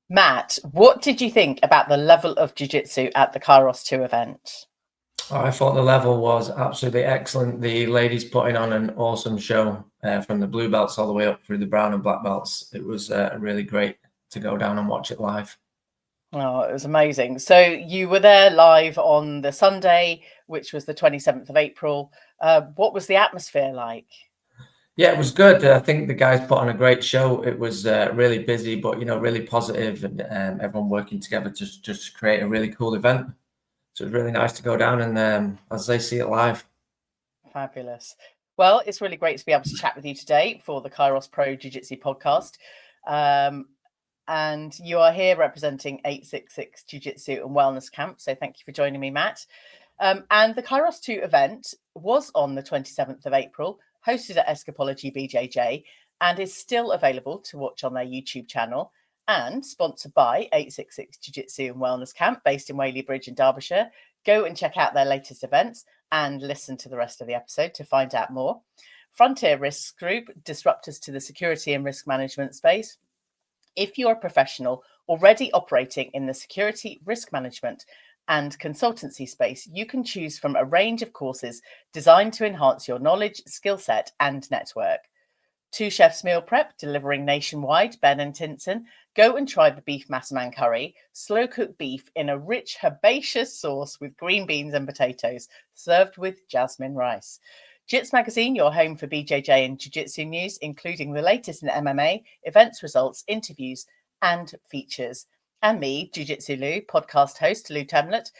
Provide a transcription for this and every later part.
Matt, what did you think about the level of jiu-jitsu at the KAIROS 2 event? Oh, I thought the level was absolutely excellent. The ladies putting on an awesome show from the blue belts all the way up through the brown and black belts. It was really great to go down and watch it live. Oh, it was amazing. So you were there live on the Sunday, which was the 27th of April. What was the atmosphere like? Yeah, it was good. I think the guys put on a great show. It was really busy, but really positive, and everyone working together to just create a really cool event. So it was really nice to go down and as they see it live. Fabulous. Well, it's really great to be able to chat with you today for the KAIROS Pro Jiu-Jitsu podcast. And you are here representing 866 Jiu-Jitsu and Wellness Camp. So thank you for joining me, Matt. And the KAIROS 2 event was on the 27th of April, hosted at Escapology BJJ, and is still available to watch on their YouTube channel, and sponsored by 866 Jiu-Jitsu and Wellness Camp, based in Whaley Bridge in Derbyshire. Go and check out their latest events and listen to the rest of the episode to find out more. Frontier Risks Group, disruptors to the security and risk management space. If you're a professional already operating in the security, risk management, and consultancy space, you can choose from a range of courses designed to enhance your knowledge, skill set, and network. Two Chefs Meal Prep, delivering nationwide, Ben and Tinson. Go and try the beef massaman curry, slow-cooked beef in a rich herbaceous sauce with green beans and potatoes, served with jasmine rice. Jits Magazine, your home for BJJ and Jiu-Jitsu news, including the latest in MMA, events results, interviews, and features. And me, Jiu-Jitsu Lou, podcast host Lou Temlett,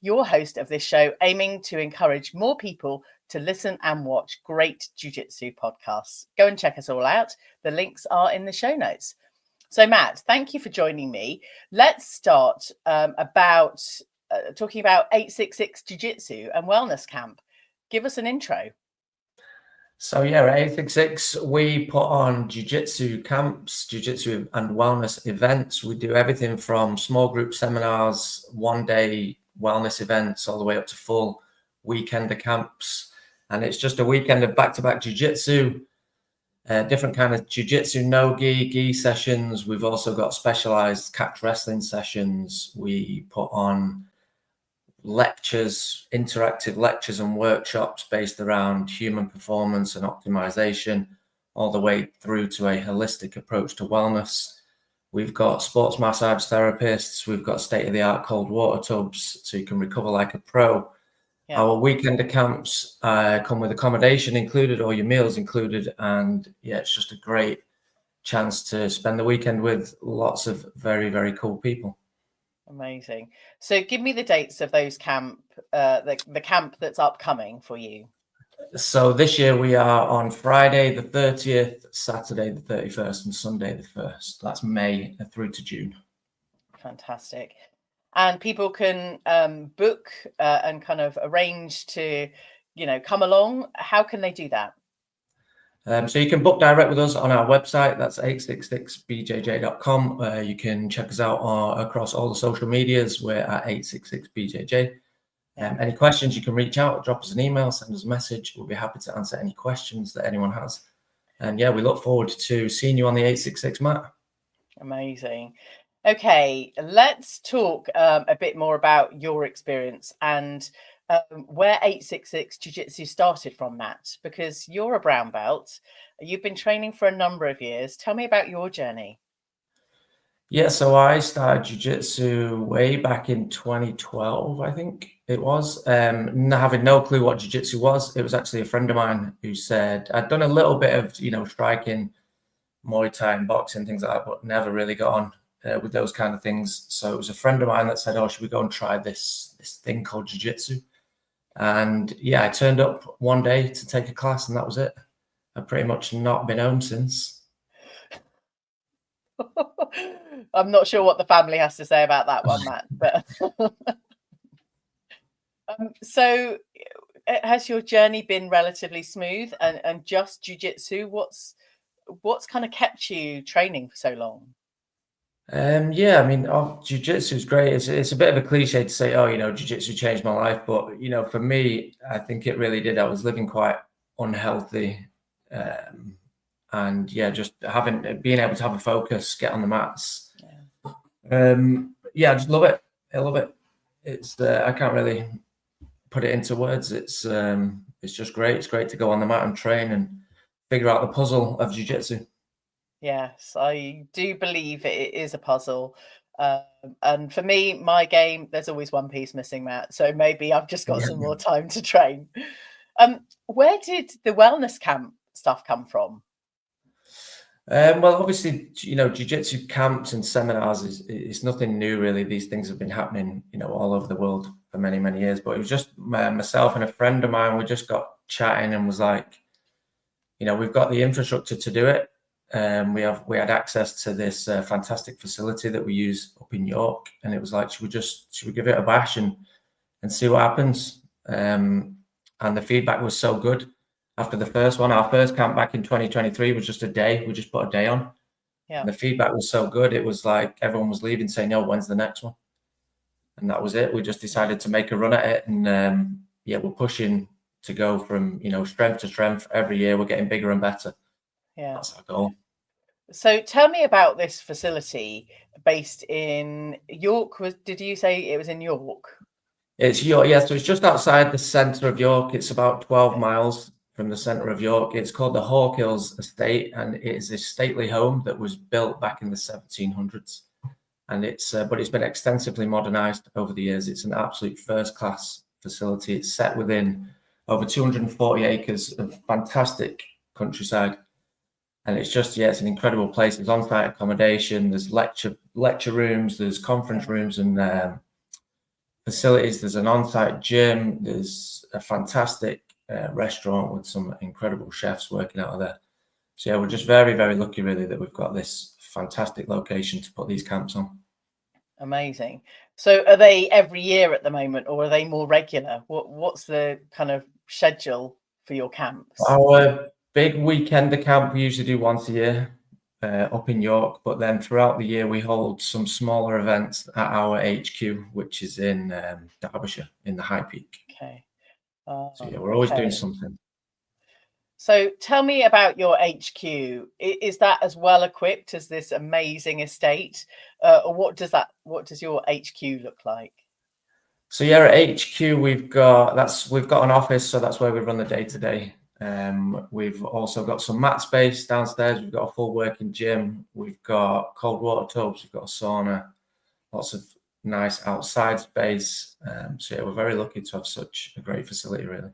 your host of this show, aiming to encourage more people to listen and watch great jiu-jitsu podcasts. Go and check us all out. The links are in the show notes. So, Matt, thank you for joining me. Let's start about talking about 866 Jiu-Jitsu and Wellness Camp. Give us an intro. So yeah, at 866, we put on jiu-jitsu camps, jiu-jitsu and wellness events. We do everything from small group seminars, one-day wellness events, all the way up to full weekender camps. And it's just a weekend of back-to-back jiu-jitsu, different kind of jiu-jitsu, Nogi, gi sessions. We've also got specialized catch wrestling sessions. We put on lectures, interactive lectures and workshops based around human performance and optimization, all the way through to a holistic approach to wellness. We've got sports massage therapists. We've got state-of-the-art cold water tubs so you can recover like a pro. Yeah. Our weekender camps come with accommodation included, all your meals included. And yeah, it's just a great chance to spend the weekend with lots of very, very cool people. Amazing. So give me the dates of those camp, the camp that's upcoming for you. So this year we are on Friday the 30th, Saturday the 31st, and Sunday the 1st. That's May through to June. Fantastic. And people can book and kind of arrange to, come along. How can they do that? So you can book direct with us on our website. That's 866bjj.com. You can check us out across all the social medias. We're at 866bjj. Any questions, you can reach out, drop us an email, send us a message. We'll be happy to answer any questions that anyone has. And yeah, we look forward to seeing you on the 866 mat. Amazing. Okay, let's talk a bit more about your experience and where 866 Jiu-Jitsu started from, Matt, because you're a brown belt. You've been training for a number of years. Tell me about your journey. Yeah, so I started Jiu-Jitsu way back in 2012, I think it was. Having no clue what Jiu-Jitsu was. It was actually a friend of mine who said, I'd done a little bit of, striking, Muay Thai and boxing, things like that, but never really got on with those kind of things. So it was a friend of mine that said, oh, should we go and try this thing called Jiu-Jitsu? And yeah, I turned up one day to take a class and that was it. I've pretty much not been home since. I'm not sure what the family has to say about that one, Matt. But so has your journey been relatively smooth and just jiu-jitsu? What's kind of kept you training for so long? Yeah, I mean, jiu-jitsu is great. It's a bit of a cliche to say, oh, jiu-jitsu changed my life. But, for me, I think it really did. I was living quite unhealthy. And yeah, just being able to have a focus, get on the mats, Yeah, I just love it. I love it. It's I can't really put it into words. It's just great. It's great to go on the mat and train and figure out the puzzle of jiu-jitsu. Yes, I do believe it is a puzzle. And for me, my game, there's always one piece missing, Matt. So maybe I've just got some more time to train. Where did the wellness camp stuff come from? Well, obviously, jiu-jitsu camps and seminars is nothing new, really. These things have been happening, all over the world for many, many years. But it was just myself and a friend of mine. We just got chatting and was like, we've got the infrastructure to do it. We had access to this fantastic facility that we use up in York, and it was like, should we give it a bash and see what happens? And the feedback was so good. After the first one, our first camp back in 2023 was just a day. We just put a day on. Yeah. And the feedback was so good. It was like everyone was leaving saying, "No, when's the next one?" And that was it. We just decided to make a run at it. And we're pushing to go from, strength to strength every year. We're getting bigger and better. Yeah. That's our goal. So tell me about this facility based in York. Did you say it was in York? It's York, yeah. So it's just outside the centre of York. It's about 12 miles from the centre of York. It's called the Hawk Hills Estate, and it is a stately home that was built back in the 1700s. And but it's been extensively modernised over the years. It's an absolute first-class facility. It's set within over 240 acres of fantastic countryside. And it's just, it's an incredible place. There's on-site accommodation, there's lecture rooms, there's conference rooms and facilities. There's an on-site gym. There's a fantastic restaurant with some incredible chefs working out of there. So yeah, we're just very, very lucky really that we've got this fantastic location to put these camps on. Amazing. So are they every year at the moment, or are they more regular? What's the kind of schedule for your camps? Our big weekender camp we usually do once a year up in York, but then throughout the year we hold some smaller events at our HQ, which is in Derbyshire in the High Peak. Okay. So yeah, we're always doing something. So tell me about your HQ. Is that as well equipped as this amazing estate, or what does your HQ look like? So yeah, at HQ we've got an office, so that's where we run the day to day. We've also got some mat space downstairs. We've got a full working gym. We've got cold water tubs. We've got a sauna. Lots of nice outside space. So yeah, we're very lucky to have such a great facility, really.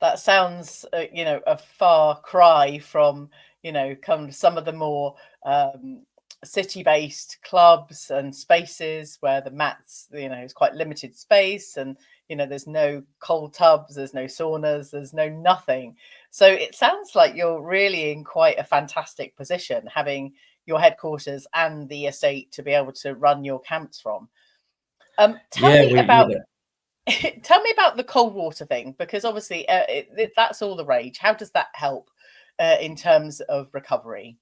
That sounds, a far cry from, some of the more city-based clubs and spaces where the mats, is quite limited space, and there's no cold tubs, there's no saunas, there's no nothing. So it sounds like you're really in quite a fantastic position, having your headquarters and the estate to be able to run your camps from. Tell me about the cold water thing, because obviously that's all the rage. How does that help in terms of recovery?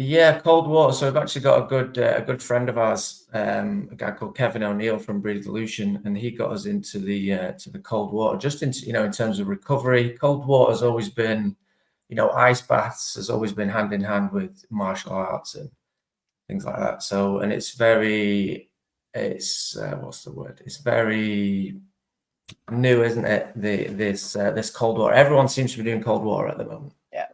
Yeah, cold water. So we've actually got a good friend of ours, a guy called Kevin O'Neill from Breathe Illusion, and he got us into the cold water. Just in terms of recovery, cold water has always been, ice baths has always been hand in hand with martial arts and things like that. So, and it's what's the word? It's very new, isn't it? This cold water. Everyone seems to be doing cold water at the moment. Yeah.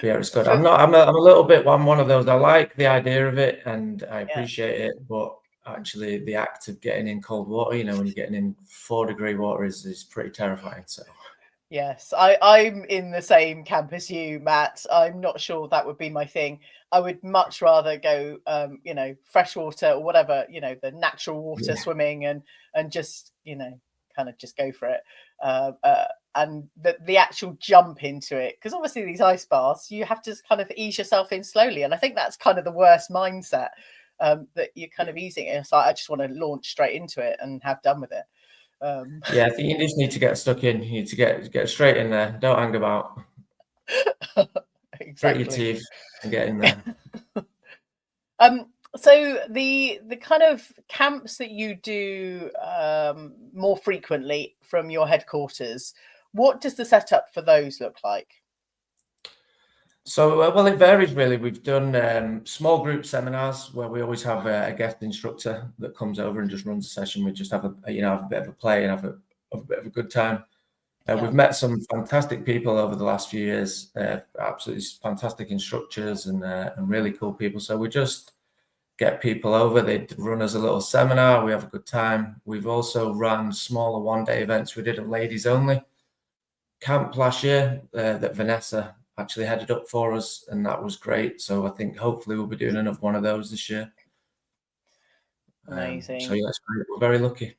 Yeah, it's good. I'm a little bit. I'm one of those. I like the idea of it and I appreciate it, but actually, the act of getting in cold water, when you're getting in 4-degree water, is pretty terrifying. So. Yes, I'm in the same camp as you, Matt. I'm not sure that would be my thing. I would much rather go, freshwater or whatever, the natural water swimming and just, kind of just go for it. And the actual jump into it, because obviously these ice baths, you have to kind of ease yourself in slowly. And I think that's kind of the worst mindset, that you're kind of easing it. It's like, I just want to launch straight into it and have done with it. Yeah, I think you just need to get stuck in. You need to get straight in there. Don't hang about. Exactly. Grit your teeth and get in there. So the kind of camps that you do more frequently from your headquarters, what does the setup for those look like? So, well, it varies really. We've done small group seminars where we always have a guest instructor that comes over and just runs a session. We just have have a bit of a play and have a bit of a good time. We've met some fantastic people over the last few years, absolutely fantastic instructors and really cool people. So we just get people over. They run us a little seminar. We have a good time. We've also run smaller one-day events. We did a ladies only camp last year that Vanessa actually headed up for us, and that was great. So I think hopefully we'll be doing another one of those this year. Amazing. So yeah, it's great. We're very lucky.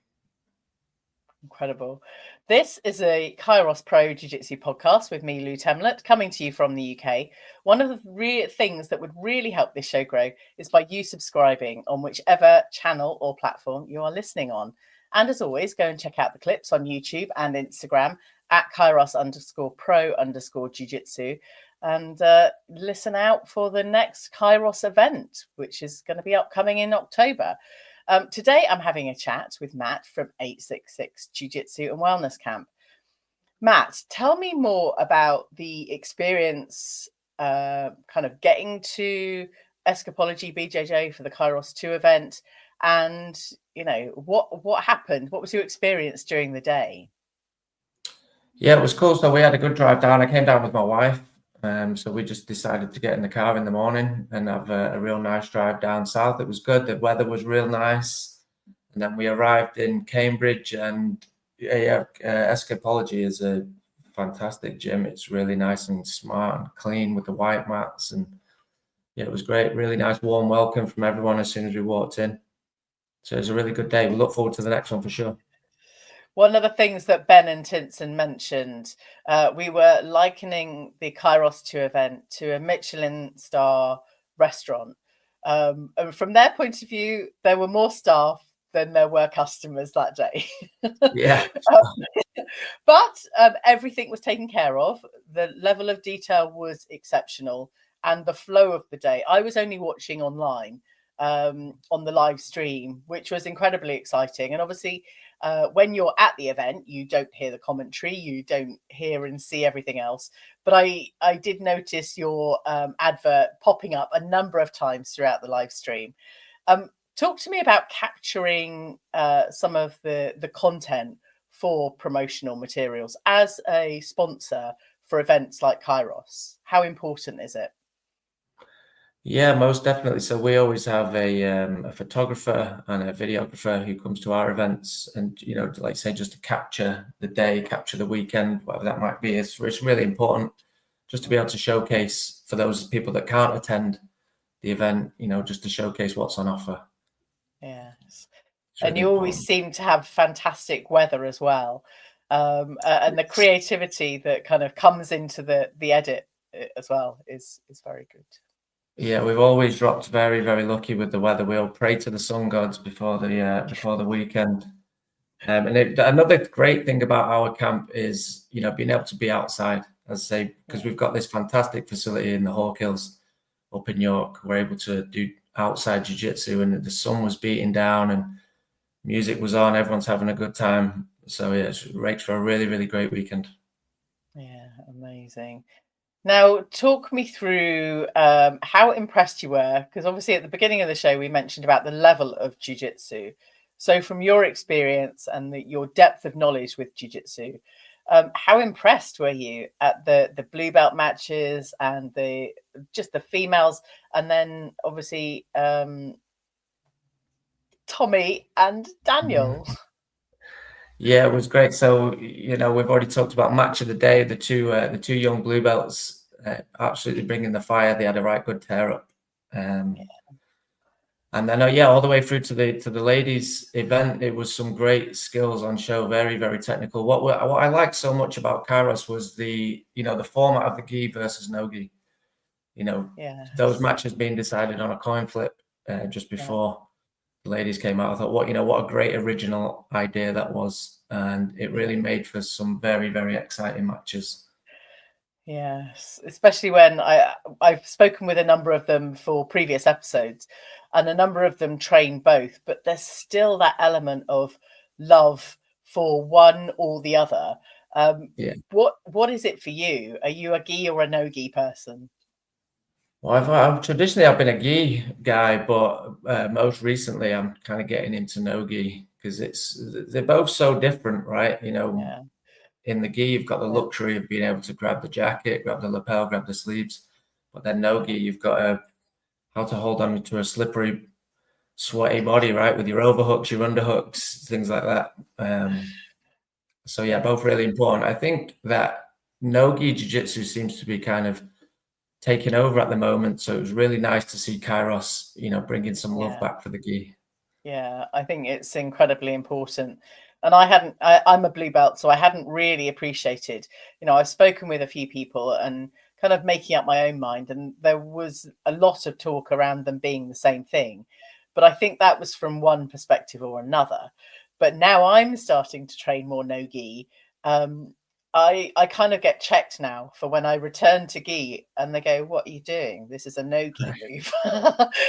Incredible. This is a KAIROS Pro Jiu Jitsu podcast with me, Lou Temlett, coming to you from the UK. One of the things that would really help this show grow is by you subscribing on whichever channel or platform you are listening on. And as always, go and check out the clips on YouTube and Instagram at Kairos_pro_jiu-jitsu and listen out for the next KAIROS event, which is going to be upcoming in October. Today, I'm having a chat with Matt from 866 Jiu Jitsu and Wellness Camp. Matt, tell me more about the experience kind of getting to Escapology BJJ for the KAIROS 2 event, and what happened. What was your experience during the day? Yeah, it was cool. So we had a good drive down. I came down with my wife. So we just decided to get in the car in the morning and have a real nice drive down south. It was good. The weather was real nice. And then we arrived in Cambridge, and Escapology is a fantastic gym. It's really nice and smart and clean with the white mats. And yeah, it was great. Really nice, warm welcome from everyone as soon as we walked in. So it was a really good day. We look forward to the next one for sure. One of the things that Ben and Tinson mentioned, we were likening the KAIROS 2 event to a Michelin star restaurant. And from their point of view, there were more staff than there were customers that day. Yeah. But everything was taken care of. The level of detail was exceptional. And the flow of the day, I was only watching online on the live stream, which was incredibly exciting. And obviously, when you're at the event, you don't hear the commentary, you don't hear and see everything else. But I did notice your advert popping up a number of times throughout the live stream. Talk to me about capturing some of the content for promotional materials as a sponsor for events like KAIROS. How important is it? Yeah, most definitely. So we always have a photographer and a videographer who comes to our events, and like say, just to capture the day, capture the weekend, whatever that might be. It's really important just to be able to showcase for those people that can't attend the event. Just to showcase what's on offer. Yes, Really and you always seem to have fantastic weather as well, and the creativity that kind of comes into the edit as well is very good. Yeah, we've always dropped very, very lucky with the weather. We'll pray to the sun gods before the weekend. And another great thing about our camp is, being able to be outside, as I say, because we've got this fantastic facility in the Hawk Hills up in York. We're able to do outside jiu-jitsu, and the sun was beating down and music was on. Everyone's having a good time. So yeah, it makes for a really, really great weekend. Yeah, amazing. Now, talk me through how impressed you were, because obviously at the beginning of the show, we mentioned about the level of jiu-jitsu. So from your experience and your depth of knowledge with jiu-jitsu, how impressed were you at the blue belt matches and just the females, and then obviously Tommy and Daniel? Yeah, it was great. So, we've already talked about match of the day. The two young blue belts absolutely bringing the fire. They had a right good tear up. And then, all the way through to the ladies event, it was some great skills on show. Very, very technical. What I liked so much about KAIROS was the format of the gi versus no gi. Those matches being decided on a coin flip just before the ladies came out. I thought, what a great original idea that was, and it really made for some very, very exciting matches. Yes, especially when I've spoken with a number of them for previous episodes, and a number of them train both, but there's still that element of love for one or the other. What is it for you? Are you a gi or a no gi person? Well, I've traditionally I've been a gi guy, but most recently I'm kind of getting into Nogi because they're both so different, right? Yeah, In the gi you've got the yeah, luxury of being able to grab the jacket, grab the lapel, grab the sleeves, but then Nogi yeah, you've got how to hold on to a slippery, sweaty body, right? With your overhooks, your underhooks, things like that. So yeah, yeah, both really important. I think that Nogi Jiu-Jitsu seems to be kind of taking over at the moment. So it was really nice to see Kairos, bringing some love yeah. back for the gi. Yeah, I think it's incredibly important. And I'm a blue belt, so I hadn't really appreciated, I've spoken with a few people and kind of making up my own mind. And there was a lot of talk around them being the same thing. But I think that was from one perspective or another. But now I'm starting to train more no gi. Um, I kind of get checked now for when I return to gi and they go, "What are you doing? This is a no gi move."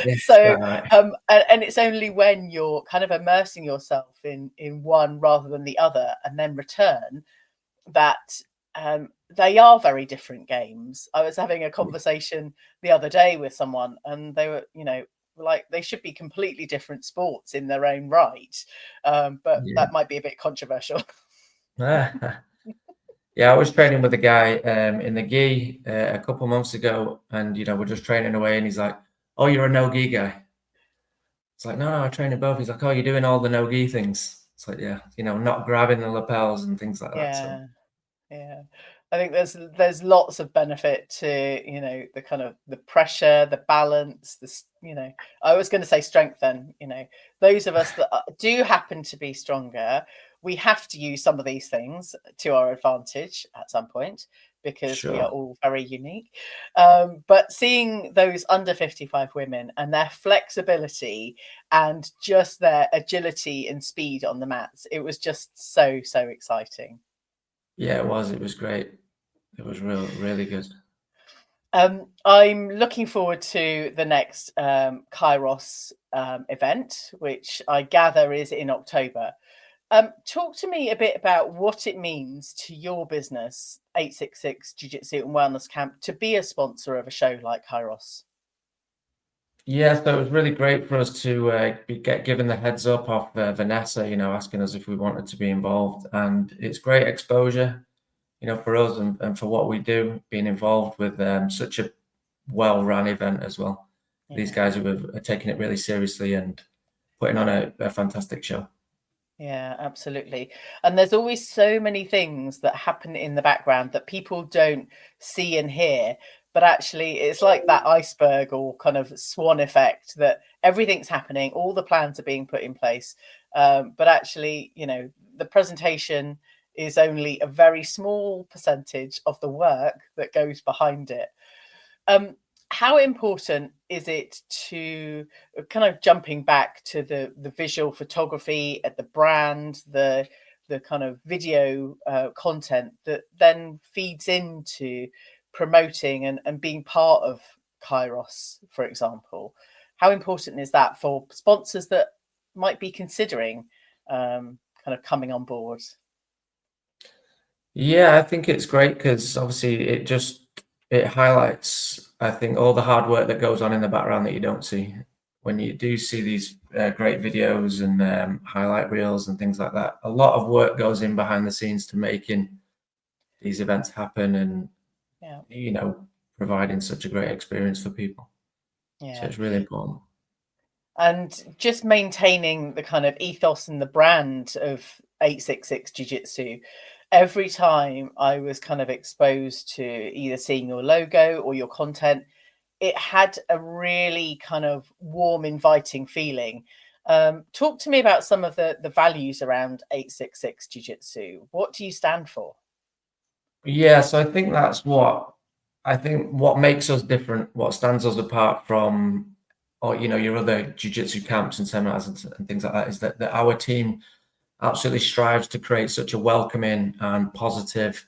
Yes, So right. and it's only when you're kind of immersing yourself in one rather than the other and then return that they are very different games. I was having a conversation the other day with someone and they were, like they should be completely different sports in their own right. But Yeah. that might be a bit controversial. Yeah, I was training with a guy in the gi a couple months ago, and we're just training away, and he's like, "Oh, you're a no gi guy." It's like, no, I train in both. He's like, "Oh, you're doing all the no gi things." It's like, yeah, not grabbing the lapels and things like that. So Yeah. Yeah. I think there's lots of benefit to, the kind of the pressure, the balance, I was going to say strength then, those of us that do happen to be stronger, we have to use some of these things to our advantage at some point because we are sure. all very unique. But seeing those under 55 women and their flexibility and just their agility and speed on the mats, it was just so, so exciting. Yeah, it was. It was great. It was really good. I'm looking forward to the next Kairos event, which I gather is in October. Talk to me a bit about what it means to your business, 866 Jiu Jitsu and Wellness Camp, to be a sponsor of a show like Kairos. Yeah, so it was really great for us to get given the heads up off Vanessa, asking us if we wanted to be involved. And it's great exposure, for us and for what we do, being involved with such a well-run event as well. These Yeah. guys are taking it really seriously and putting on a fantastic show. Yeah, absolutely. And there's always so many things that happen in the background that people don't see and hear. But actually, it's like that iceberg or kind of swan effect that everything's happening, all the plans are being put in place. But actually, the presentation is only a very small percentage of the work that goes behind it. Um, how important is it to kind of jumping back to the visual photography at the brand, the kind of video content that then feeds into promoting and being part of Kairos, for example? How important is that for sponsors that might be considering kind of coming on board? Yeah, I think it's great because obviously it highlights, I think, all the hard work that goes on in the background that you don't see. When you do see these great videos and highlight reels and things like that, a lot of work goes in behind the scenes to making these events happen and, Yeah, providing such a great experience for people. So yeah. it's really important. And just maintaining the kind of ethos and the brand of 866 Jiu Jitsu. Every time I was kind of exposed to either seeing your logo or your content, it had a really kind of warm, inviting feeling. Talk to me about some of the values around 866 Jiu Jitsu. What do you stand for? Yeah, so I think what makes us different, what stands us apart from, or your other jiu-jitsu camps and seminars and things like that, is that our team absolutely strives to create such a welcoming and positive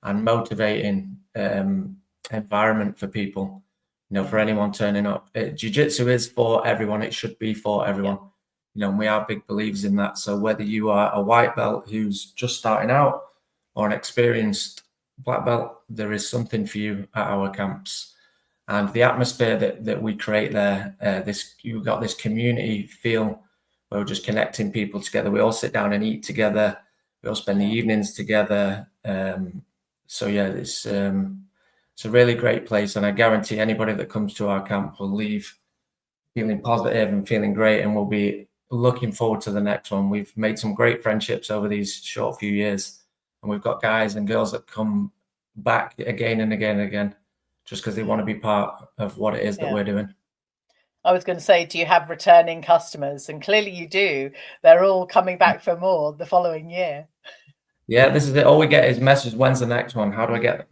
and motivating environment for people. For Mm, anyone turning up. Jiu-jitsu is for everyone. It should be for yeah, everyone. And we are big believers in that. So whether you are a white belt who's just starting out or an experienced black belt, there is something for you at our camps. And the atmosphere that we create there, you've got this community feel where we're just connecting people together. We all sit down and eat together. We all spend the evenings together. So yeah, it's a really great place, and I guarantee anybody that comes to our camp will leave feeling positive and feeling great, and we'll be looking forward to the next one. We've made some great friendships over these short few years, and we've got guys and girls that come back again and again and again just because they want to be part of what it is that we're doing. I was going to say, do you have returning customers? And clearly you do. They're all coming back for more the following year. Yeah, this is it. All we get is message, when's the next one? How do I get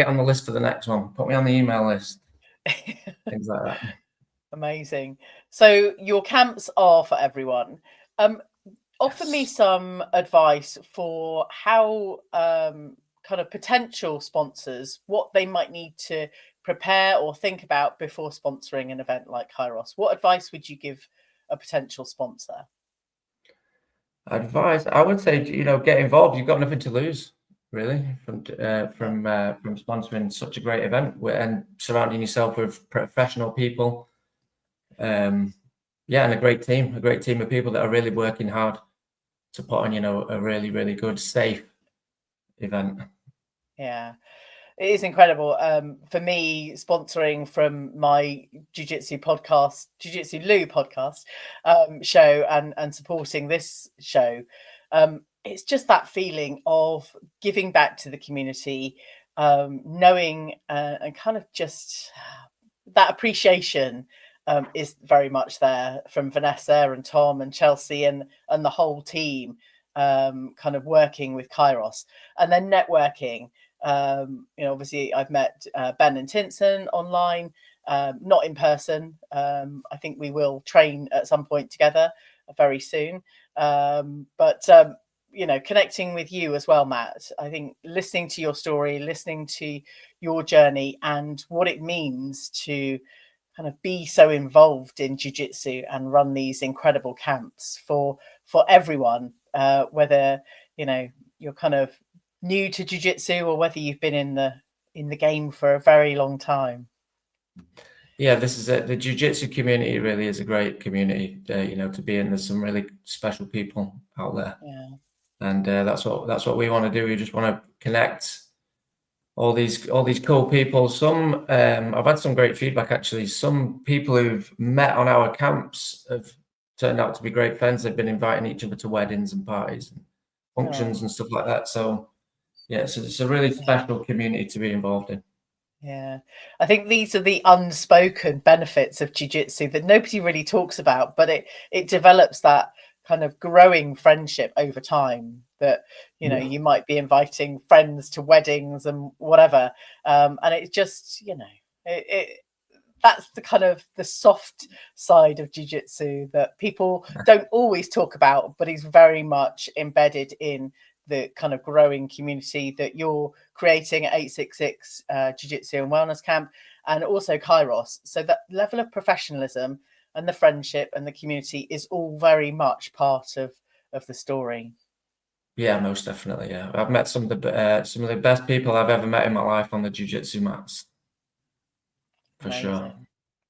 on the list for the next one? Put me on the email list. Things like that. Amazing. So your camps are for everyone. Offer me some advice for how kind of potential sponsors, what they might need to prepare or think about before sponsoring an event like KAIROS. What advice would you give a potential sponsor? Advice, I would say, get involved. You've got nothing to lose, really, from sponsoring such a great event and surrounding yourself with professional people. And a great team of people that are really working hard to put on, a really, really good, safe event. Yeah, it is incredible. For me, sponsoring from my Jiu-Jitsu podcast, Jiu-Jitsu Lou podcast show, and supporting this show, it's just that feeling of giving back to the community, knowing and kind of just that appreciation is very much there from Vanessa and Tom and Chelsea and the whole team, kind of working with KAIROS, and then networking. Obviously I've met Ben and Tinson online, not in person. I think we will train at some point together very soon. But connecting with you as well, Matt. I think listening to your story, listening to your journey and what it means to kind of be so involved in jiu-jitsu and run these incredible camps for everyone, whether you're kind of new to jiu-jitsu or whether you've been in the game for a very long time. Yeah, this is it. The jiu-jitsu community really is a great community, to be in. There's some really special people out there. Yeah. And that's what we want to do. We just want to connect all these cool people. Some I've had some great feedback actually. Some people who've met on our camps have turned out to be great friends. They've been inviting each other to weddings and parties and functions and stuff like that. So yeah, it's a really special community to be involved in. Yeah, I think these are the unspoken benefits of jiu-jitsu that nobody really talks about, but it develops that kind of growing friendship over time, that you might be inviting friends to weddings and whatever, and it's just that's the kind of the soft side of jiu-jitsu that people don't always talk about, but is very much embedded in the kind of growing community that you're creating at 866 Jiu-Jitsu and Wellness Camp, and also KAIROS. So that level of professionalism and the friendship and the community is all very much part of the story. Yeah, most definitely. Yeah, I've met some of the best people I've ever met in my life on the jiu-jitsu mats. For sure.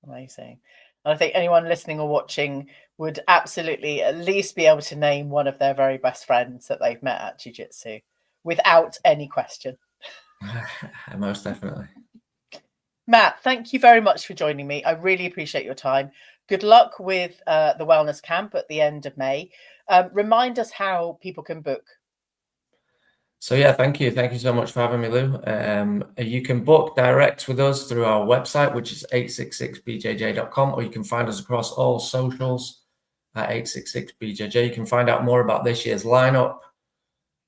Amazing. And I think anyone listening or watching would absolutely at least be able to name one of their very best friends that they've met at jiu-jitsu without any question. Most definitely. Matt, thank you very much for joining me. I really appreciate your time. Good luck with the wellness camp at the end of May. Remind us how people can book. So yeah, thank you so much for having me, Lou. You can book direct with us through our website, which is 866bjj.com, or you can find us across all socials at 866bjj. You can find out more about this year's lineup.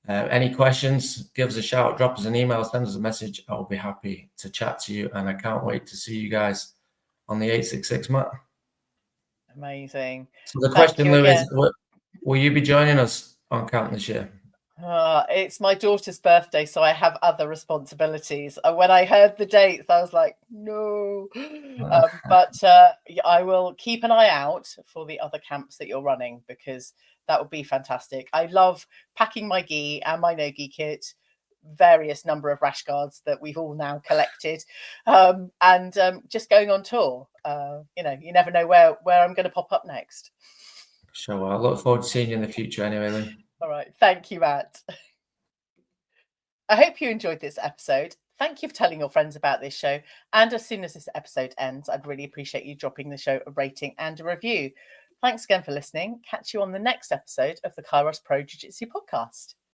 Any questions, give us a shout, drop us an email, send us a message. I'll be happy to chat to you, and I can't wait to see you guys on the 866 mat. Amazing. So the question, Lou, is will you be joining us on camp this year? It's my daughter's birthday, so I have other responsibilities. When I heard the dates, I was like, no. But I will keep an eye out for the other camps that you're running, because that would be fantastic. I love packing my gi and my Nogi kit, various number of rash guards that we've all now collected, and just going on tour. You never know where I'm going to pop up next. Sure. Well, I look forward to seeing you in the future anyway, Lou. All right. Thank you, Matt. I hope you enjoyed this episode. Thank you for telling your friends about this show. And as soon as this episode ends, I'd really appreciate you dropping the show a rating and a review. Thanks again for listening. Catch you on the next episode of the KAIROS Pro Jiu Jitsu podcast.